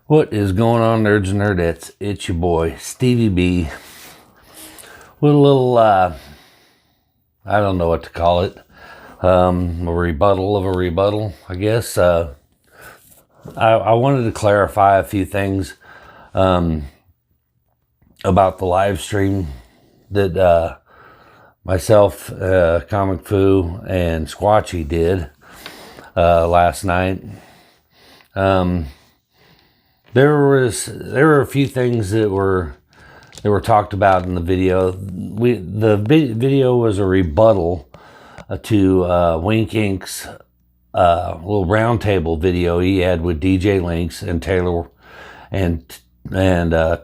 What is going on, nerds and nerdettes? It's your boy, Stevie B, with a little, I don't know what to call it, a rebuttal of a rebuttal, I guess. I wanted to clarify a few things about the live stream that myself, Comic Foo, and Squatchy did last night. There were a few things that were talked about in the video. The video was a rebuttal to Wink Ink's little roundtable video he had with DJ Links and Taylor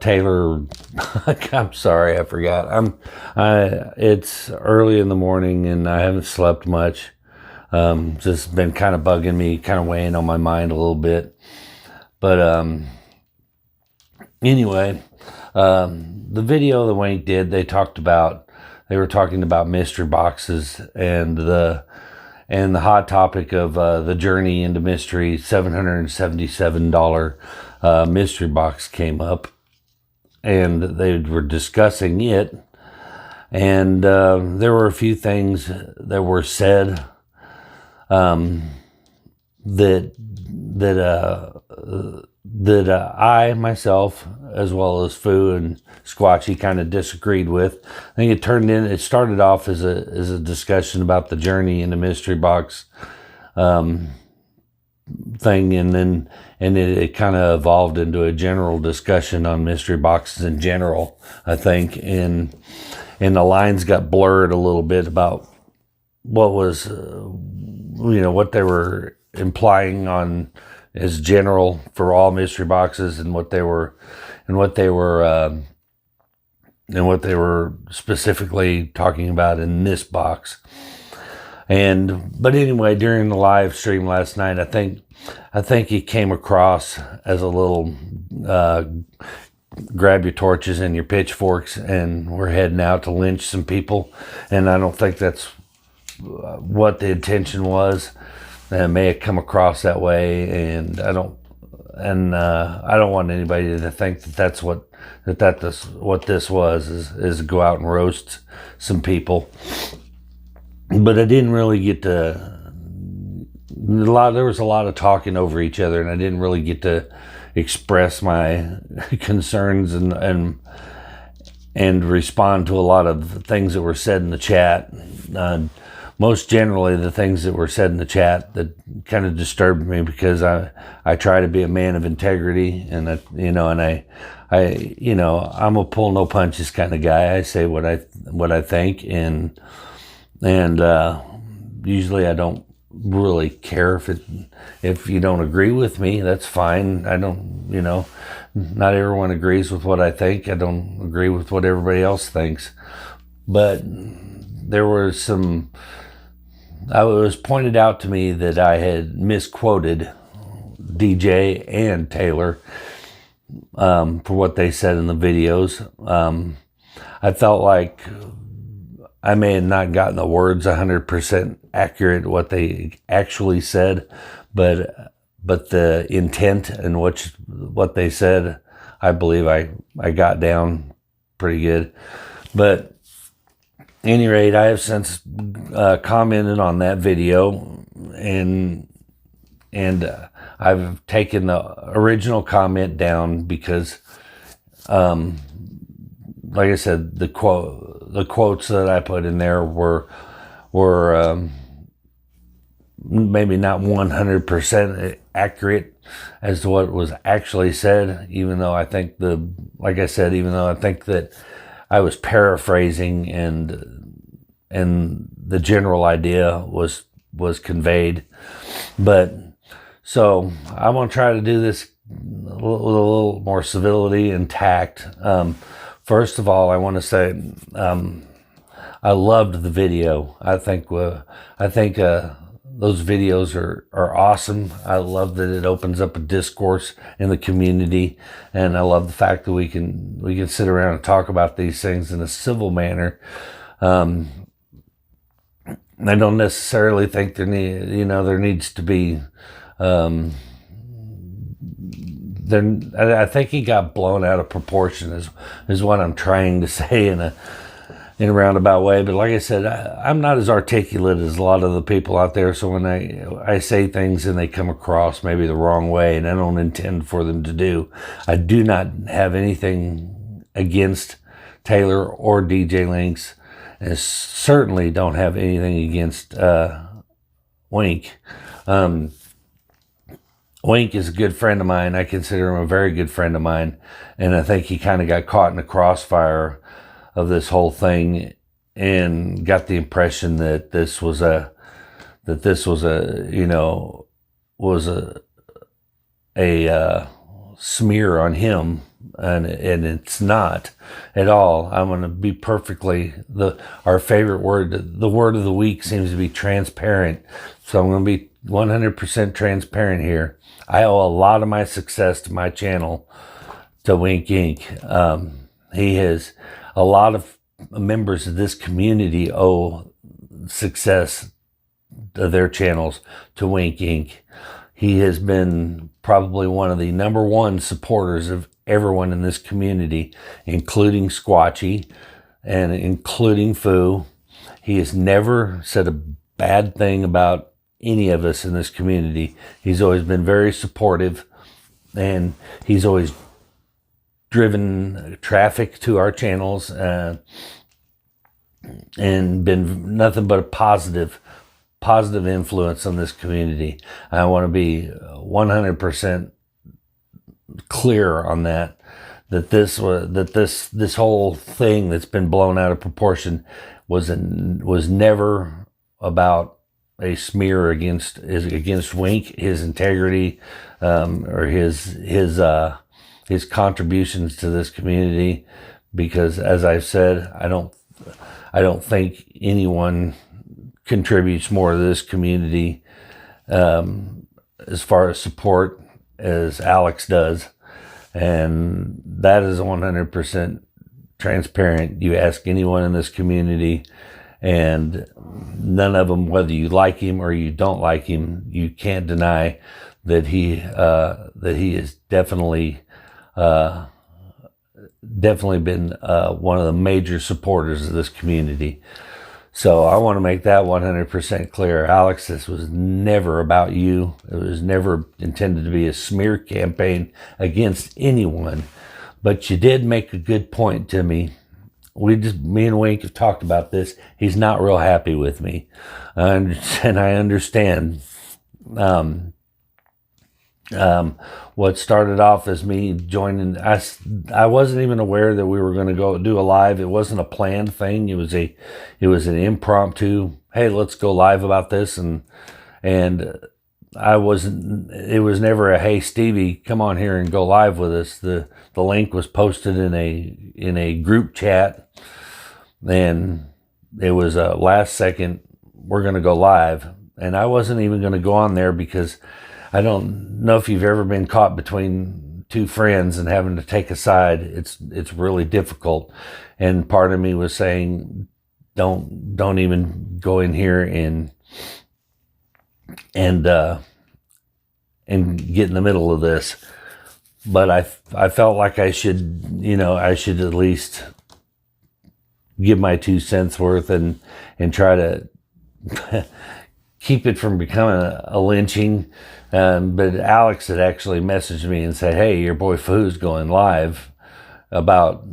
Taylor. I'm sorry, I forgot. It's early in the morning and I haven't slept much. Just been kind of bugging me, kind of weighing on my mind a little bit. But anyway, the video that Wink did, they were talking about mystery boxes and the hot topic of the Journey into Mystery $777 mystery box came up, and they were discussing it, and there were a few things that were said that I myself, as well as Foo and Squatchy, kind of disagreed with. I think it started off as a discussion about the Journey into Mystery Box thing, and it kind of evolved into a general discussion on mystery boxes in general, I think, and the lines got blurred a little bit about what was what they were implying on as general for all mystery boxes, and what they were specifically talking about in this box. But anyway, during the live stream last night, I think it came across as a little grab your torches and your pitchforks and we're heading out to lynch some people, and I don't think that's what the intention was. It may have come across that way, and I don't want anybody to think that's what this was is go out and roast some people. But I didn't really get to there was a lot of talking over each other, and I didn't really get to express my concerns and respond to a lot of things that were said in the chat. Most generally, the things that were said in the chat that kind of disturbed me, because I try to be a man of integrity, and I'm a pull no punches kind of guy. I say what I think, and usually I don't really care if you don't agree with me. That's fine. I don't, not everyone agrees with what I think. I don't agree with what everybody else thinks, but there were it was pointed out to me that I had misquoted DJ and Taylor for what they said in the videos. I felt like I may have not gotten the words 100% accurate what they actually said, but the intent and what they said, I believe I got down pretty good. But at any rate, I have since commented on that video, and I've taken the original comment down because, like I said, the quotes that I put in there were maybe not 100% accurate as to what was actually said, even though I think that I was paraphrasing and the general idea was conveyed. But so I want to try to do this with a little more civility and tact. First of all, I want to say I loved the video. I think those videos are awesome. I love that it opens up a discourse in the community, and I love the fact that we can sit around and talk about these things in a civil manner. I don't necessarily think there needs to be. I think he got blown out of proportion, is what I'm trying to say in a roundabout way. But like I said, I'm not as articulate as a lot of the people out there. So when I say things and they come across maybe the wrong way, and I don't intend for them to do, I do not have anything against Taylor or DJ Links, and certainly don't have anything against Wink. Wink is a good friend of mine. I consider him a very good friend of mine, and I think he kind of got caught in the crossfire of this whole thing and got the impression that this was a smear on him, and it's not at all. I'm going to be our favorite word, the word of the week seems to be transparent. So I'm going to be 100% transparent here. I owe a lot of my success to my channel to Wink Inc. He has a lot of members of this community owe success of their channels to Wink Inc. He has been probably one of the number one supporters of everyone in this community, including Squatchy and including Foo. He has never said a bad thing about any of us in this community. He's always been very supportive, and he's always driven traffic to our channels and been nothing but a positive influence on this community. I want to be 100% clear on that this whole thing that's been blown out of proportion was never about a smear against Wink, his integrity, or his contributions to this community. Because as I've said, I don't think anyone contributes more to this community as far as support as Alex does, and that is 100% transparent. You ask anyone in this community, and none of them, whether you like him or you don't like him, you can't deny that he has definitely been one of the major supporters of this community. So I want to make that 100% clear. Alex, this was never about you. It was never intended to be a smear campaign against anyone. But you did make a good point to me. Me and Wink have talked about this. He's not real happy with me. And I understand. What started off as me joining, I wasn't even aware that we were going to go do a live. It wasn't a planned thing. It was an impromptu, hey, let's go live about this. And it was never a, hey, Stevie, come on here and go live with us. The link was posted in a group chat, and it was a last second, we're going to go live. And I wasn't even going to go on there because I don't know if you've ever been caught between two friends and having to take a side. It's really difficult. And part of me was saying, don't even go in here and get in the middle of this. But I felt like I should at least give my 2 cents worth and try to keep it from becoming a lynching. But Alex had actually messaged me and said, hey, your boy Foo's going live about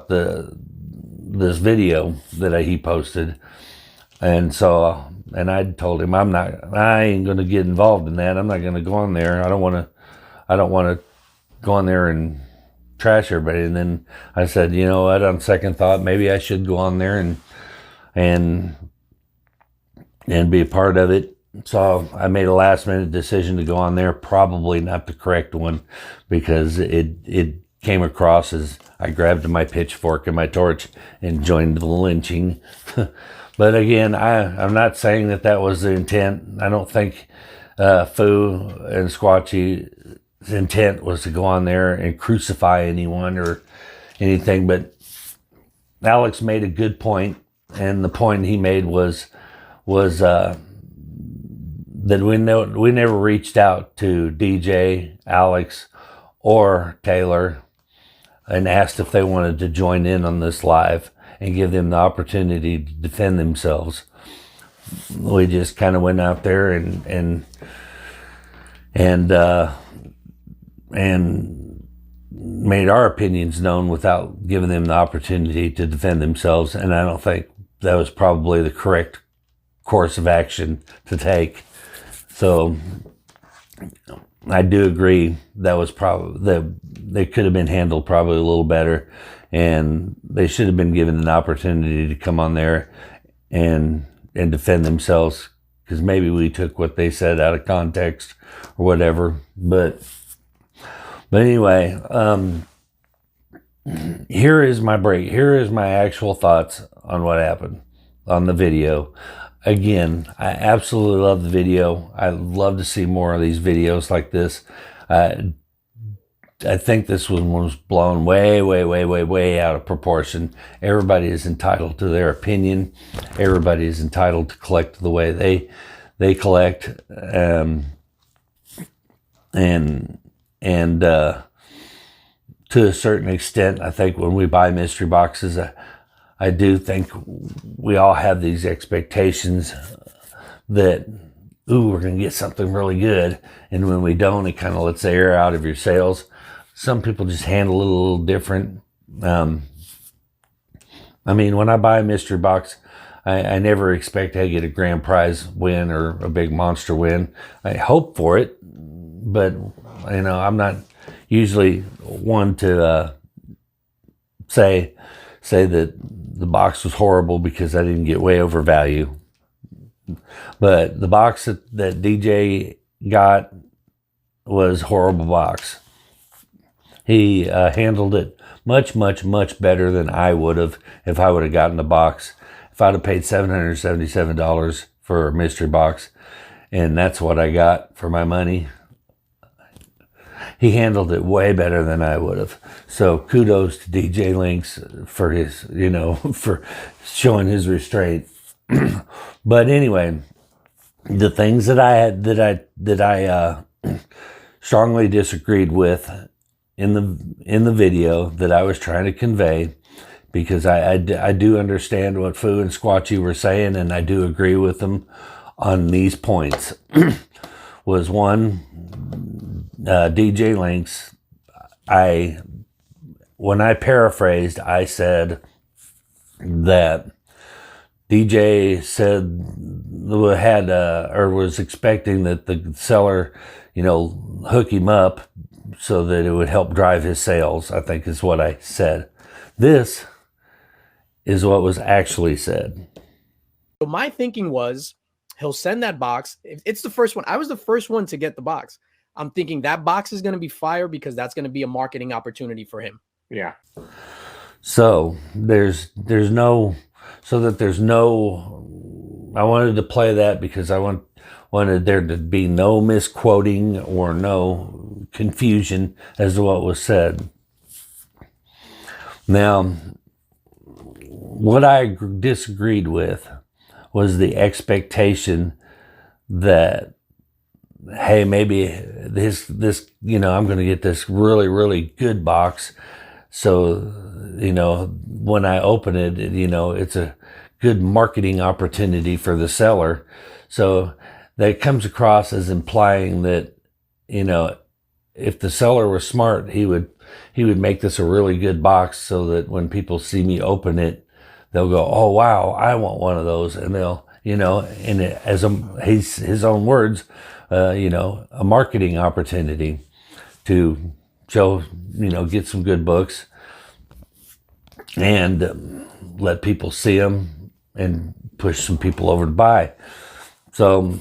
this video that he posted. And so, and I told him, I ain't going to get involved in that. I'm not going to go on there. I don't want to go on there and trash everybody. And then I said, you know what, on second thought, maybe I should go on there and be a part of it. So I made a last minute decision to go on there, probably not the correct one, because it came across as I grabbed my pitchfork and my torch and joined the lynching. But again, I'm not saying that was the intent. I don't think Foo and Squatchy's intent was to go on there and crucify anyone or anything. But Alex made a good point, and the point he made was that we never reached out to DJ, Alex, or Taylor and asked if they wanted to join in on this live and give them the opportunity to defend themselves. We just kind of went out there and made our opinions known without giving them the opportunity to defend themselves. And I don't think that was probably the correct course of action to take. So I do agree that was probably that they could have been handled probably a little better, and they should have been given an opportunity to come on there and defend themselves, because maybe we took what they said out of context or whatever. But anyway, here is my break. Here is my actual thoughts on what happened on the video. Again, I absolutely love the video. I love to see more of these videos like this. I think this one was blown way out of proportion. Everybody is entitled to their opinion. Everybody is entitled to collect the way they collect. And to a certain extent, I think when we buy mystery boxes, I do think we all have these expectations that, ooh, we're going to get something really good. And when we don't, it kind of lets the air out of your sails. Some people just handle it a little different. I mean, when I buy a mystery box, I never expect to get a grand prize win or a big monster win. I hope for it, but, you know, I'm not usually one to say that the box was horrible because I didn't get way over value. But the box that DJ got was a horrible box. He handled it much better than I would have if I would have gotten the box. If I'd have paid $777 for a mystery box, and that's what I got for my money, he handled it way better than I would have. So kudos to DJ Lynx for his, you know, for showing his restraint. But anyway, the things that I strongly disagreed with in the video that I was trying to convey, because I do understand what Foo and Squatchy were saying, and I do agree with them on these points. Was one, DJ Lynx, when I paraphrased, I said that DJ was expecting that the seller, you know, hook him up so that it would help drive his sales, I think is what I said. This is what was actually said. So my thinking was, he'll send that box. It's the first one. I was the first one to get the box. I'm thinking that box is going to be fire because that's going to be a marketing opportunity for him. Yeah. So there's no, I wanted to play that because I wanted there to be no misquoting or no confusion as to what was said. Now, what I disagreed with was the expectation that, hey, maybe this, you know, I'm going to get this really good box. So, you know, when I open it, you know, it's a good marketing opportunity for the seller. So that comes across as implying that, you know, if the seller was smart, he would make this a really good box so that when people see me open it, they'll go, oh, wow, I want one of those. And they'll, you know, and as his own words, you know, a marketing opportunity to show, you know, get some good books and let people see them and push some people over to buy. So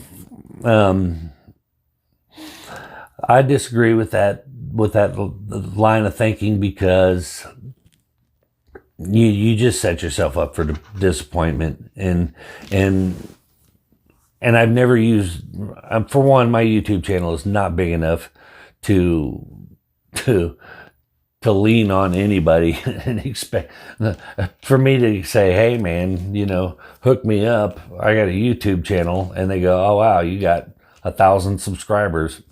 I disagree with that line of thinking, because you just set yourself up for disappointment. And I've never used, for one, my YouTube channel is not big enough to lean on anybody and expect for me to say, hey man, hook me up. I got a YouTube channel, and they go, oh wow, you got 1,000 subscribers.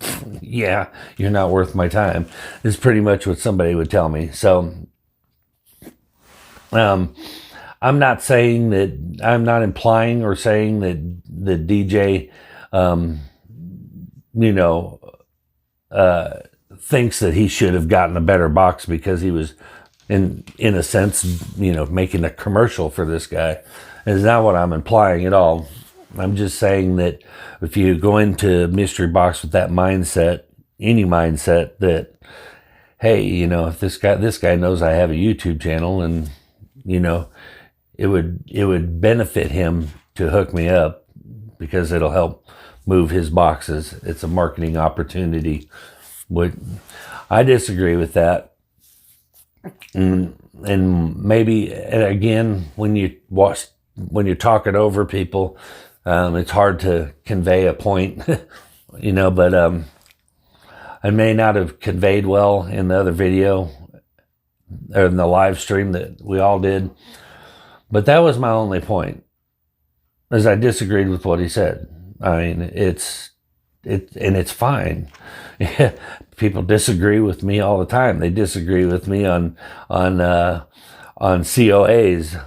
Yeah, you're not worth my time, is pretty much what somebody would tell me. So I'm not saying that, I'm not implying or saying that the DJ, thinks that he should have gotten a better box because he was, in a sense, making a commercial for this guy. It's not what I'm implying at all. I'm just saying that if you go into mystery box with that mindset, any mindset that, hey, if this guy knows I have a YouTube channel, and it would benefit him to hook me up because it'll help move his boxes. It's a marketing opportunity. I disagree with that. And maybe, again, when you're talking over people, it's hard to convey a point, but I may not have conveyed well in the other video or in the live stream that we all did. But that was my only point, is I disagreed with what he said. I mean, it's fine. People disagree with me all the time. They disagree with me on COAs.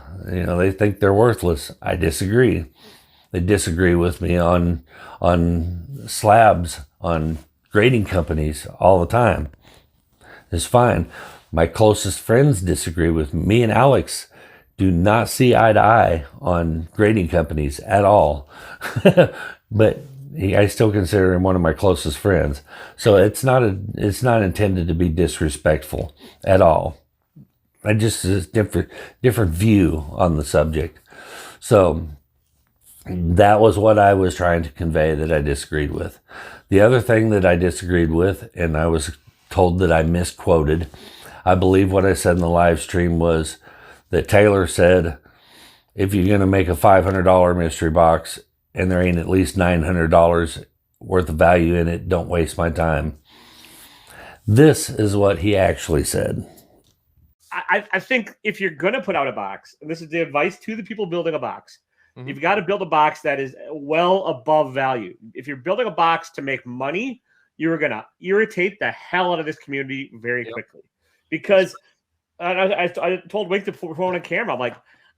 They think they're worthless. I disagree. They disagree with me on slabs, on grading companies all the time. It's fine. My closest friends disagree with me. Me and Alex do not see eye to eye on grading companies at all. But I still consider him one of my closest friends. So it's not intended to be disrespectful at all. I just a different view on the subject. So that was what I was trying to convey that I disagreed with. The other thing that I disagreed with, and I was told that I misquoted, I believe what I said in the live stream was that Taylor said, if you're going to make a $500 mystery box and there ain't at least $900 worth of value in it, don't waste my time. This is what he actually said. I think if you're going to put out a box, and this is the advice to the people building a box, you've got to build a box that is well above value. If you're building a box to make money, you're going to irritate the hell out of this community very quickly. Because I told Wink before on camera, I'm like,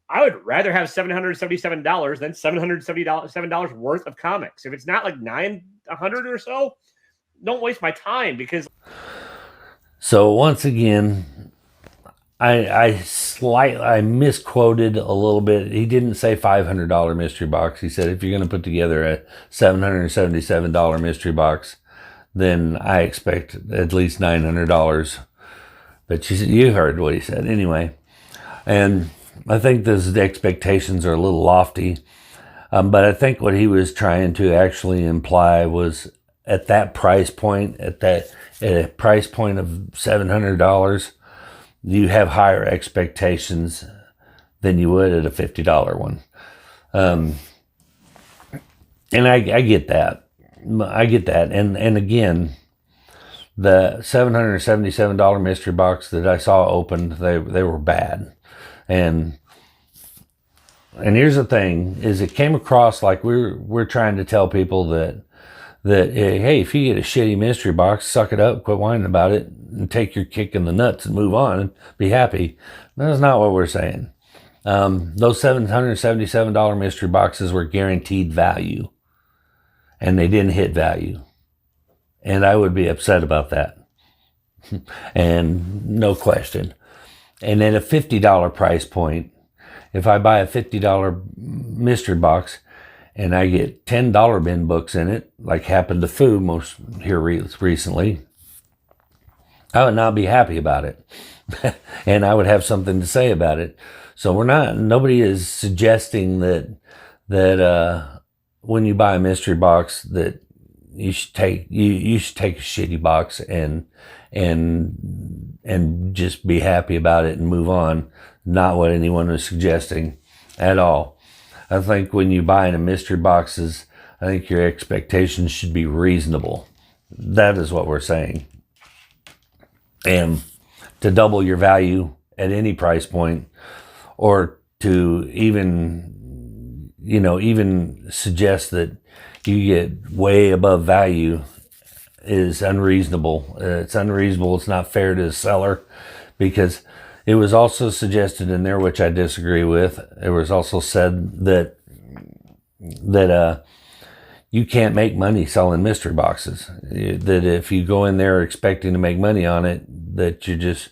I would rather have $777 than $777 worth of comics. If it's not like $900 or so, don't waste my time. Because so once again, I misquoted a little bit. He didn't say $500 mystery box. He said if you're going to put together a $777 mystery box, then I expect at least $900. But you heard what he said anyway. And I think those expectations are a little lofty. But I think what he was trying to actually imply was at that price point, at a price point of $700, you have higher expectations than you would at a $50 one. And I get that. I get that. And again, the $777 mystery box that I saw opened, they were bad. And here's the thing, is it came across like we're trying to tell people that hey, if you get a shitty mystery box, suck it up, quit whining about it, and take your kick in the nuts and move on and be happy. That's not what we're saying. Those $777 mystery boxes were guaranteed value, and they didn't hit value. And I would be upset about that. And no question. And at a $50 price point, if I buy a $50 mystery box and I get $10 bin books in it, like happened to Foo most here recently, I would not be happy about it. And I would have something to say about it. So nobody is suggesting that when you buy a mystery box that you should take a shitty box and and just be happy about it and move on. Not what anyone was suggesting at all. I think when you buy into mystery boxes, I think your expectations should be reasonable. That is what we're saying. And to double your value at any price point, or to even suggest that you get way above value, is unreasonable. It's unreasonable. It's not fair to the seller, because it was also suggested in there, which I disagree with. It was also said that you can't make money selling mystery boxes. That if you go in there expecting to make money on it, that you're just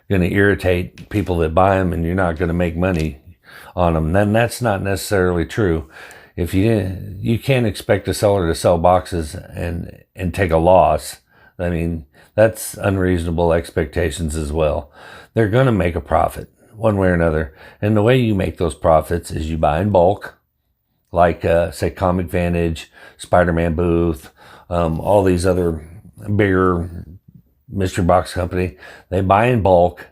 going to irritate people that buy them, and you're not going to make money on them. Then that's not necessarily true. If you can't expect a seller to sell boxes and take a loss. I mean, that's unreasonable expectations as well. They're going to make a profit one way or another. And the way you make those profits is you buy in bulk, like say Comic Vantage, Spider-Man Booth, all these other bigger mystery box company. They buy in bulk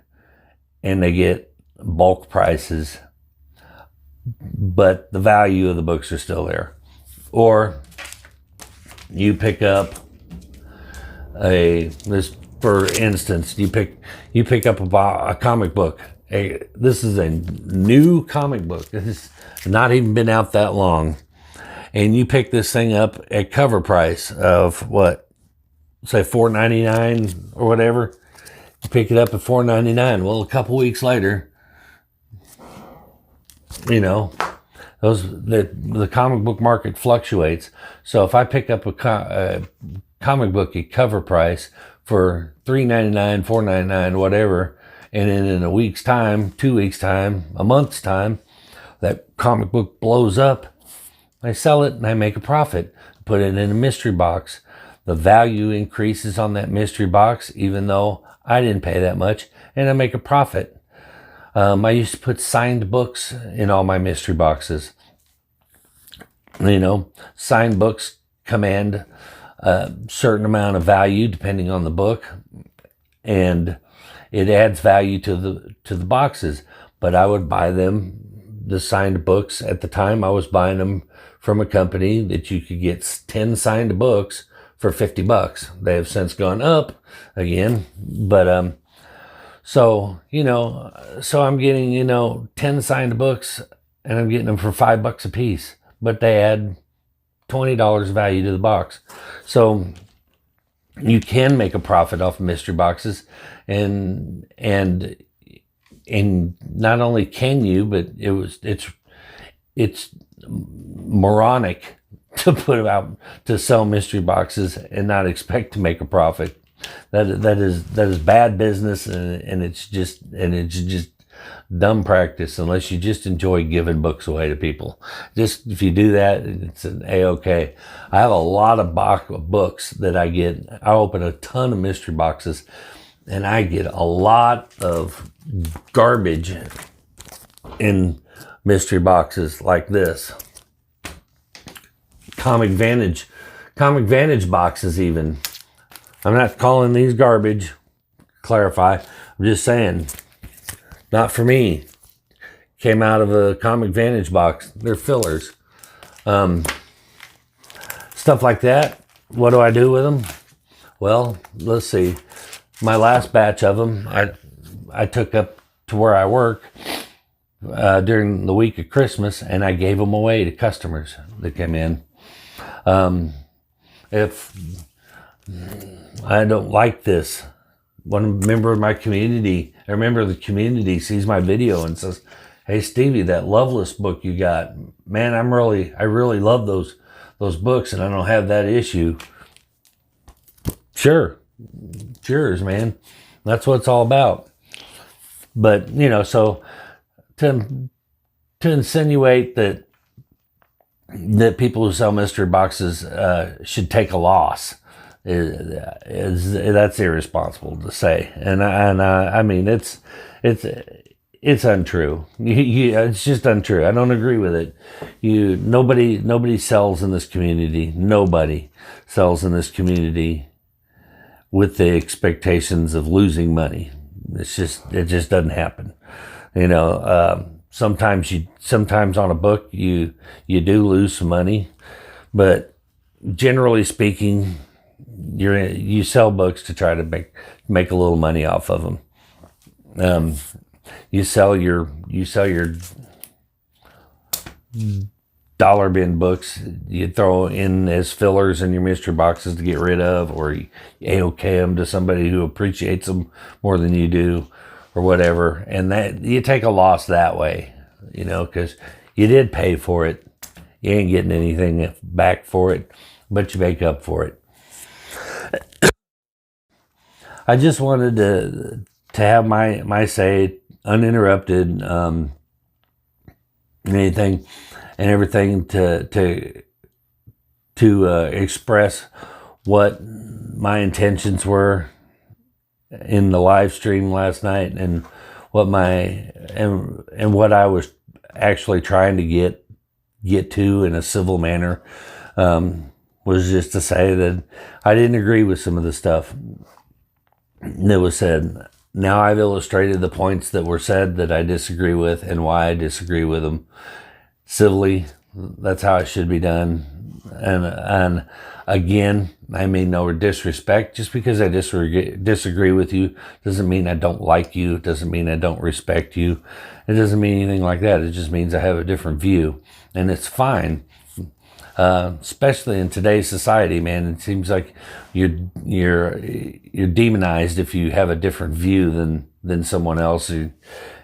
and they get bulk prices, but the value of the books are still there. Or you pick up for instance, you pick up a comic book. This is a new comic book. This has not even been out that long. And you pick this thing up at cover price of what? Say $4.99 or whatever. You pick it up at $4.99. Well, a couple weeks later, the comic book market fluctuates. So if I pick up a comic book at cover price for $3.99, $4.99, whatever, and then in a week's time, 2 weeks' time, a month's time, that comic book blows up, I sell it and I make a profit. Put it in a mystery box. The value increases on that mystery box, even though I didn't pay that much, and I make a profit. I used to put signed books in all my mystery boxes. Signed books command a certain amount of value depending on the book, and it adds value to the boxes. But I would buy the signed books. At the time, I was buying them from a company that you could get 10 signed books for $50. They have since gone up again, but so I'm getting 10 signed books, and I'm getting them for $5 a piece, but they add $20 value to the box. So you can make a profit off of mystery boxes, and not only can you, but it's moronic to put out to sell mystery boxes and not expect to make a profit. That is bad business, and it's just dumb practice, unless you just enjoy giving books away to people. Just if you do that, it's an A-okay. I have a lot of books that I get. I open a ton of mystery boxes, and I get a lot of garbage in mystery boxes like this. Comic Vantage boxes even. I'm not calling these garbage. Clarify. I'm just saying, not for me. Came out of a Comic Vantage box. They're fillers. Stuff like that. What do I do with them? Well, let's see. My last batch of them, I took up to where I work during the week of Christmas, and I gave them away to customers that came in. If I don't like this, one member of my community, a member of the community sees my video and says, "Hey Stevie, that Loveless book you got, man, I really love those books, and I don't have that issue." Sure, cheers, man. That's what it's all about. But so to insinuate that people who sell mystery boxes should take a loss that's irresponsible to say, and I mean it's untrue. It's just untrue. I don't agree with it. Nobody sells in this community. Nobody sells in this community with the expectations of losing money. It just doesn't happen. You know, sometimes on a book you do lose some money, but generally speaking, you sell books to try to make a little money off of them. You sell your dollar bin books you throw in as fillers in your mystery boxes to get rid of, or you AOK them to somebody who appreciates them more than you do, or whatever, and that you take a loss that way, you know, because you did pay for it. You ain't getting anything back for it, but you make up for it. I just wanted to have my say uninterrupted, anything and everything to express what my intentions were in the live stream last night, and what what I was actually trying to get to in a civil manner, was just to say that I didn't agree with some of the stuff that was said. Now I've illustrated the points that were said that I disagree with and why I disagree with them civilly. That's how it should be done. And again, I mean no disrespect. Just because I disagree with you doesn't mean I don't like you. It doesn't mean I don't respect you. It doesn't mean anything like that. It just means I have a different view, and it's fine. Especially in today's society, man, it seems like you're demonized if you have a different view than someone else.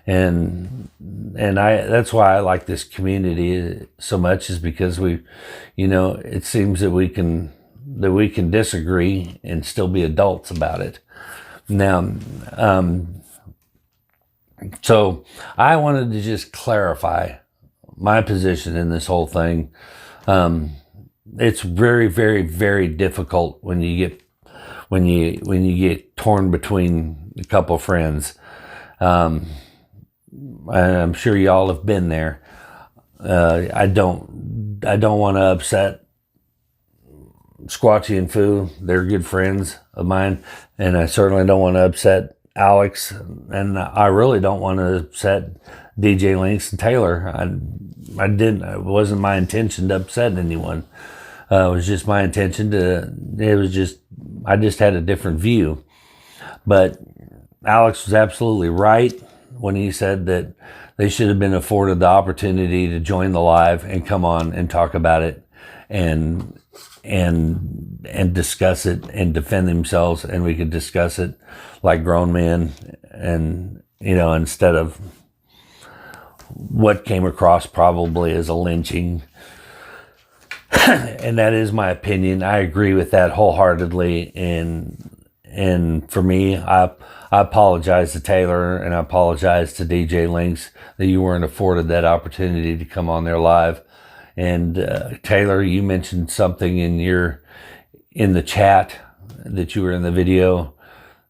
And that's why I like this community so much, is because it seems that we can disagree and still be adults about it. Now, so I wanted to just clarify my position in this whole thing. It's very, very, very difficult when you get torn between a couple friends. I'm sure y'all have been there. I don't want to upset Squatchy and Foo. They're good friends of mine, and I certainly don't want to upset Alex, and I really don't want to upset DJ Links and Taylor. It wasn't my intention to upset anyone. It was just my intention I just had a different view. But Alex was absolutely right when he said that they should have been afforded the opportunity to join the live and come on and talk about it and discuss it and defend themselves, and we could discuss it like grown men, and instead of what came across probably as a lynching. And that is my opinion. I agree with that wholeheartedly. And for me, I apologize to Taylor, and I apologize to DJ Links that you weren't afforded that opportunity to come on there live. And Taylor, you mentioned something in the chat that you were in the video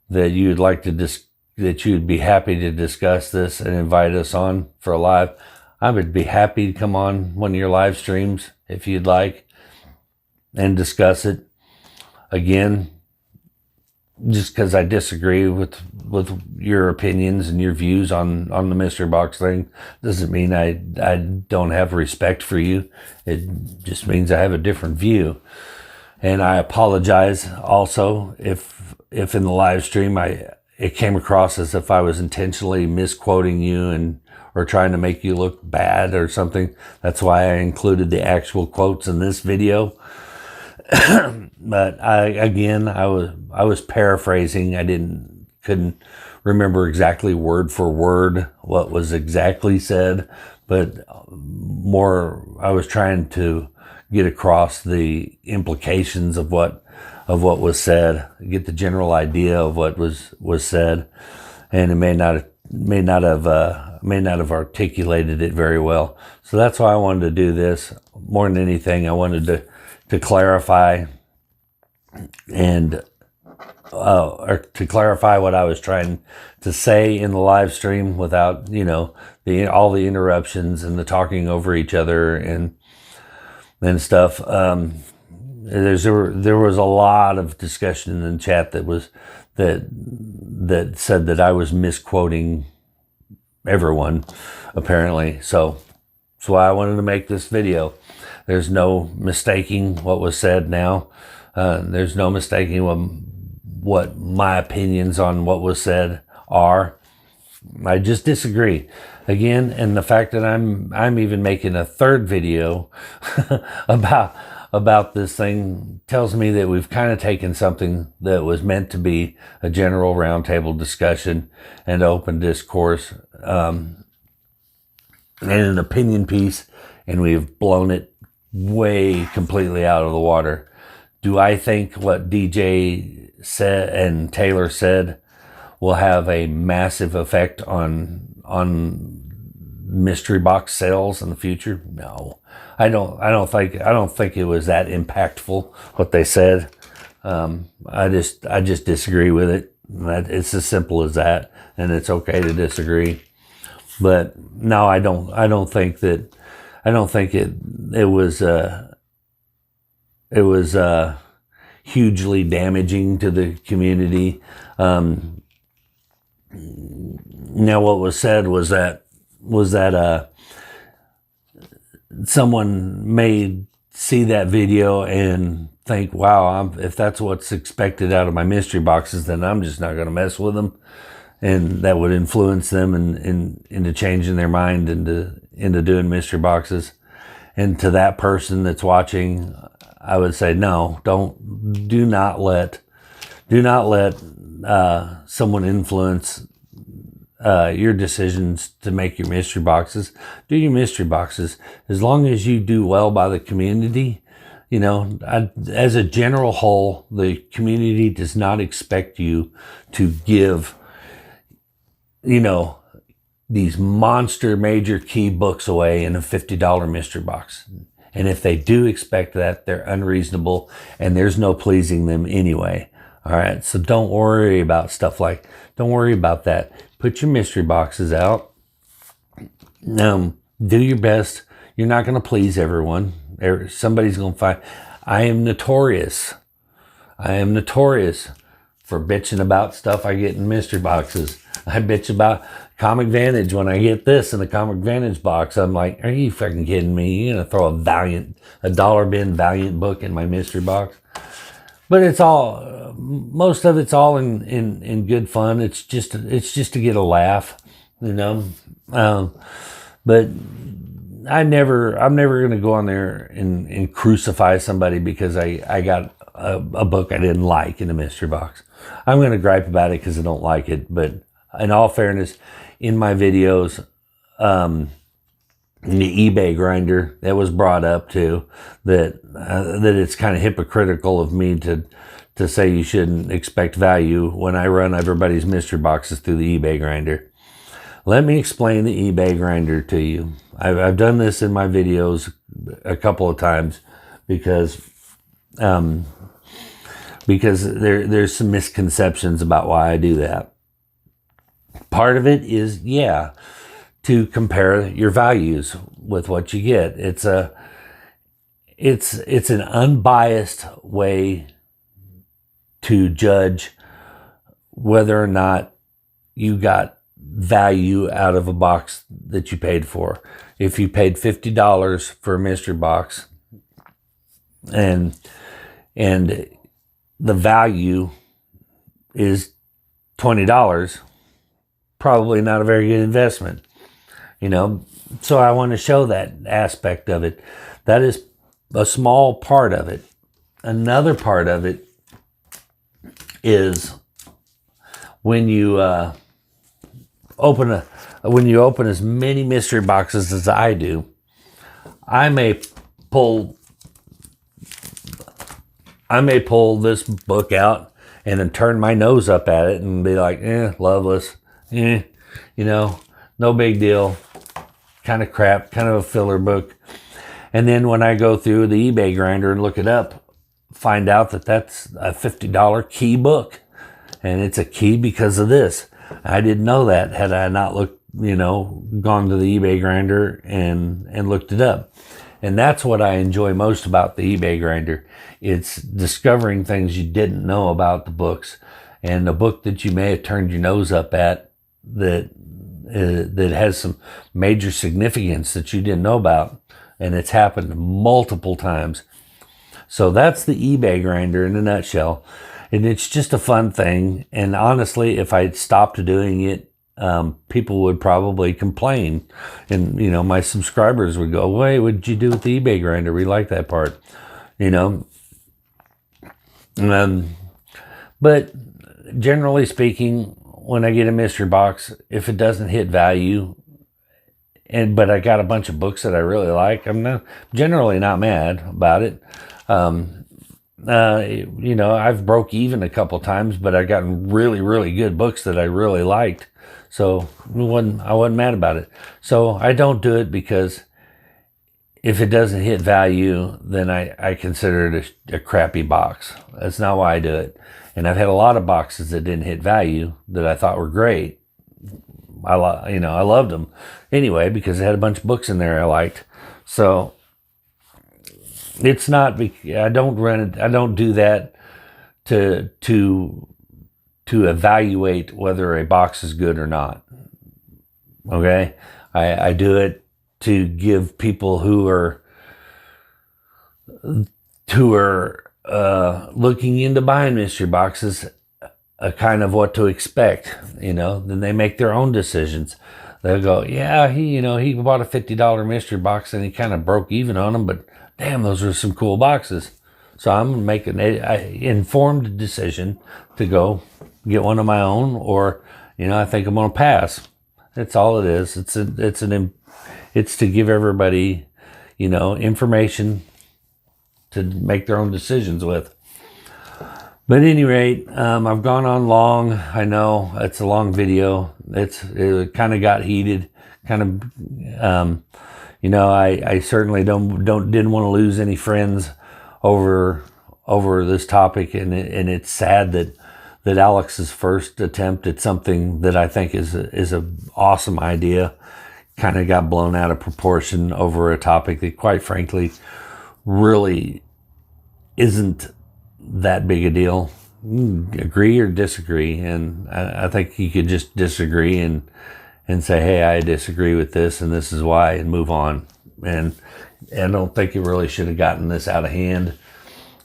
that you would like to that you'd be happy to discuss this and invite us on for a live. I would be happy to come on one of your live streams if you'd like and discuss it. Again, just because I disagree with your opinions and your views on the mystery box thing doesn't mean I don't have respect for you. It just means I have a different view. And I apologize also if in the live stream it came across as if I was intentionally misquoting you or trying to make you look bad or something. That's why I included the actual quotes in this video. But I was paraphrasing. I couldn't remember exactly word for word what was exactly said, but more I was trying to get across the implications of what was said, get the general idea of what was said, and it may not have articulated it very well. So that's why I wanted to do this. More than anything, I wanted to clarify and or to clarify what I was trying to say in the live stream without all the interruptions and the talking over each other and stuff. there was a lot of discussion in the chat that said that I was misquoting everyone, apparently. So that's why I wanted to make this video. There's no mistaking what was said now. There's no mistaking what my opinions on what was said are. I just disagree. Again, and the fact that I'm even making a third video about this thing tells me that we've kind of taken something that was meant to be a general roundtable discussion and open discourse, and an opinion piece, and we've blown it way completely out of the water. Do I think what DJ said and Taylor said will have a massive effect on mystery box sales in the future? No, I don't think it was that impactful what they said. I just disagree with it. It's as simple as that, and it's okay to disagree. But no, I don't think it was hugely damaging to the community. Now, what was said was that someone may see that video and think, wow, if that's what's expected out of my mystery boxes, then I'm just not going to mess with them. And that would influence them into changing their mind into doing mystery boxes. And to that person that's watching, I would say, no, do not let someone influence your decisions to make your mystery boxes. Do your mystery boxes. As long as you do well by the community, as a general whole, the community does not expect you to give, these monster major key books away in a $50 mystery box. And if they do expect that, they're unreasonable and there's no pleasing them anyway. All right. So don't worry about don't worry about that. Put your mystery boxes out. Do your best. You're not going to please everyone. Somebody's going to find. I am notorious for bitching about stuff I get in mystery boxes. I bitch about Comic Vantage when I get this in the Comic Vantage box. I'm like, are you fucking kidding me? You're gonna throw a dollar bin Valiant book in my mystery box? But it's all, most of it's all in good fun. It's just to get a laugh, But I'm never going to go on there and crucify somebody because I got a book I didn't like in a mystery box. I'm going to gripe about it because I don't like it. But in all fairness, in my videos, in the eBay grinder, that was brought up too, that it's kind of hypocritical of me to say you shouldn't expect value when I run everybody's mystery boxes through the eBay grinder. Let me explain the eBay grinder to you. I've done this in my videos a couple of times because there's some misconceptions about why I do that. Part of it is, to compare your values with what you get. It's an unbiased way to judge whether or not you got value out of a box that you paid for. If you paid $50 for a mystery box and the value is $20, probably not a very good investment, So I want to show that aspect of it. That is a small part of it. Another part of it is when you open as many mystery boxes as I do, I may pull this book out and then turn my nose up at it and be like, loveless, no big deal, kind of crap, kind of a filler book. And then when I go through the eBay grinder and look it up, find out that that's a $50 key book, and it's a key because of this. I didn't know that had I not gone to the eBay grinder and looked it up. And that's what I enjoy most about the eBay grinder. It's discovering things you didn't know about the books, and a book that you may have turned your nose up at that has some major significance that you didn't know about, and it's happened multiple times. So that's the eBay grinder in a nutshell. And it's just a fun thing. And honestly, if I stopped doing it, people would probably complain. And, you know, my subscribers would go, "Wait, what did you do with the eBay grinder? We like that part." You know? But generally speaking, when I get a mystery box, if it doesn't hit value, but I got a bunch of books that I really like, I'm generally not mad about it. You know, I've broke even a couple times, but I gotten really, really good books that I really liked. So I wasn't mad about it. So I don't do it because if it doesn't hit value, then I consider it a crappy box. That's not why I do it. And I've had a lot of boxes that didn't hit value that I thought were great. I loved them anyway because it had a bunch of books in there I liked. So it's not. I don't do that to evaluate whether a box is good or not. Okay, I do it to give people who are looking into buying mystery boxes a kind of what to expect. You know, then they make their own decisions. They'll go, yeah, he bought a $50 mystery box and he kind of broke even on them, but damn, those are some cool boxes. So I'm making an informed decision to go get one of my own, or, you know, I think I'm going to pass. That's all it is. It's to give everybody, you know, information to make their own decisions with. But at any rate, I've gone on long. I know it's a long video. It kind of got heated. You know, I certainly didn't want to lose any friends over this topic, and it's sad that Alex's first attempt at something that I think is an awesome idea kind of got blown out of proportion over a topic that, quite frankly, really isn't that big a deal. Agree or disagree, and I think you could just disagree and say, hey, I disagree with this and this is why, and move on. And I don't think it really should have gotten this out of hand.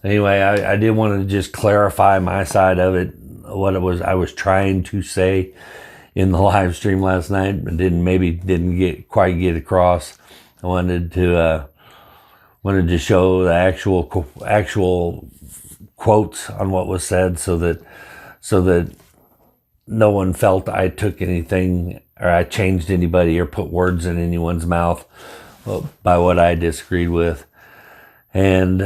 Anyway, I did want to just clarify my side of it, what I was trying to say in the live stream last night, but didn't quite get across. I wanted to show the actual quotes on what was said, so that no one felt I took anything or I changed anybody or put words in anyone's mouth by what I disagreed with. And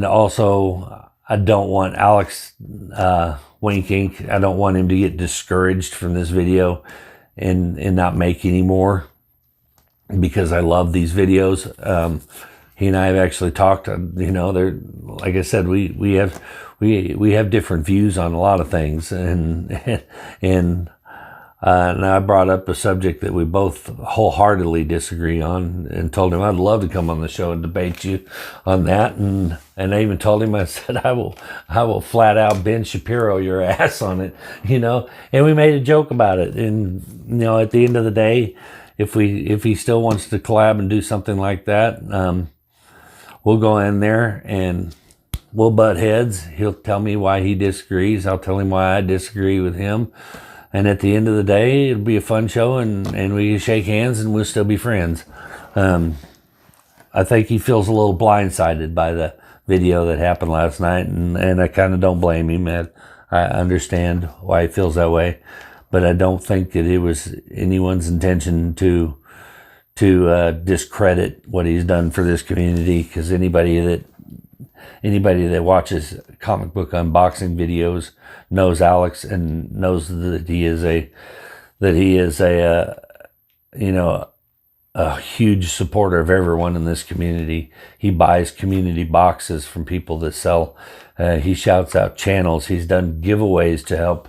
also, I don't want Alex Wink Inc. I don't want him to get discouraged from this video and not make any more, because I love these videos. He and I have actually talked. You know, like I said, we have different views on a lot of things, and I brought up a subject that we both wholeheartedly disagree on, and told him I'd love to come on the show and debate you on that. And I even told him, I said, I will flat out Ben Shapiro your ass on it, you know. And we made a joke about it. And, you know, at the end of the day, if he still wants to collab and do something like that, we'll go in there and we'll butt heads. He'll tell me why he disagrees. I'll tell him why I disagree with him. And at the end of the day, it'll be a fun show, and we shake hands and we'll still be friends. I think he feels a little blindsided by the video that happened last night, and I kind of don't blame him. I understand why he feels that way, but I don't think that it was anyone's intention to discredit what he's done for this community, because anybody that watches comic book unboxing videos knows Alex and knows that he is a huge supporter of everyone in this community. He buys community boxes from people that sell. He shouts out channels. He's done giveaways to help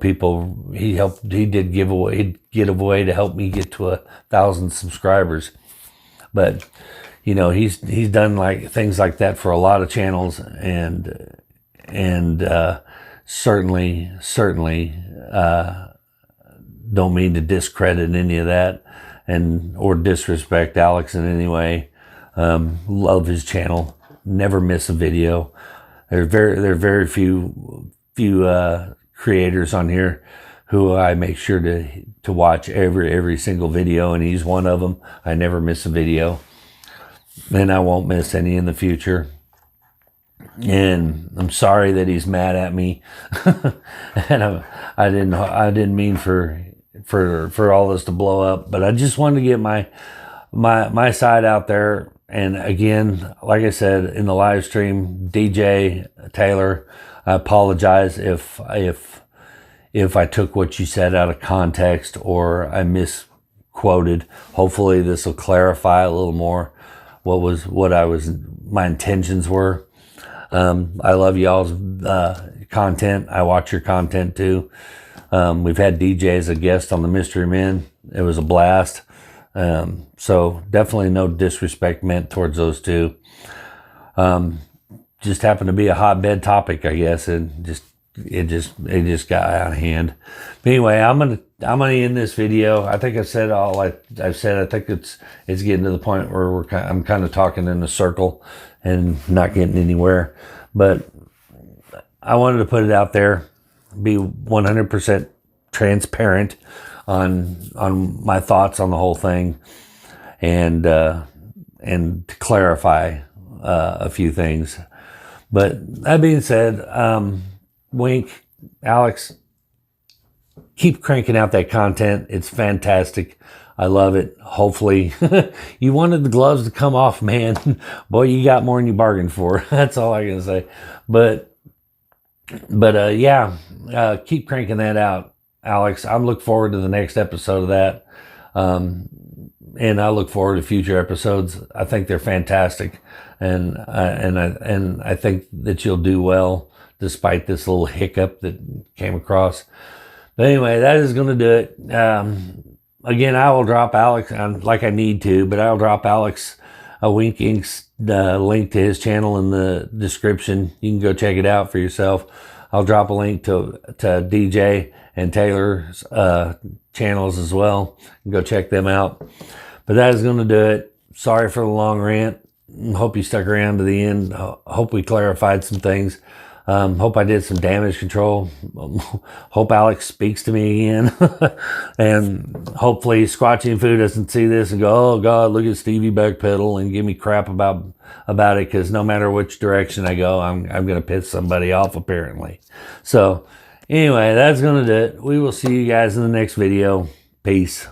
people. He did giveaway to help me get to 1,000 subscribers. but you know, he's done like things like that for a lot of channels, and certainly don't mean to discredit any of that or disrespect Alex in any way. Love his channel, never miss a video. There are very few creators on here who I make sure to watch every single video, and he's one of them. I never miss a video, and I won't miss any in the future. And I'm sorry that he's mad at me, and I didn't mean for all this to blow up, but I just wanted to get my side out there. And again, like I said in the live stream, DJ Taylor, I apologize if I took what you said out of context or I misquoted. Hopefully this will clarify a little more my intentions were. I love y'all's content. I watch your content too. We've had DJ as a guest on the Mystery Men. It was a blast. So definitely no disrespect meant towards those two. Just happened to be a hotbed topic, I guess, and it just got out of hand. But anyway, I'm gonna end this video. I think I said all I've said. I think it's getting to the point where I'm kind of talking in a circle and not getting anywhere. But I wanted to put it out there, be 100% transparent on my thoughts on the whole thing, and to clarify a few things. But that being said, Wink, Alex, keep cranking out that content. It's fantastic. I love it. Hopefully, you wanted the gloves to come off, man. Boy, you got more than you bargained for. That's all I can say. But yeah, keep cranking that out, Alex. I'm looking forward to the next episode of that. And I look forward to future episodes. I think they're fantastic. And I think that you'll do well despite this little hiccup that came across. But anyway, that is going to do it. Again, I will drop Alex, like I need to, but I'll drop Alex a Wink Inc.'s link to his channel in the description. You can go check it out for yourself. I'll drop a link to DJ and Taylor's channels as well. You can go check them out. But that is going to do it. Sorry for the long rant. Hope you stuck around to the end. Hope we clarified some things. Hope I did some damage control. Hope Alex speaks to me again. And hopefully Squatching Foo doesn't see this and go, oh God, look at Stevie backpedal and give me crap about it, because no matter which direction I go, I'm going to piss somebody off apparently. So anyway, that's going to do it. We will see you guys in the next video. Peace.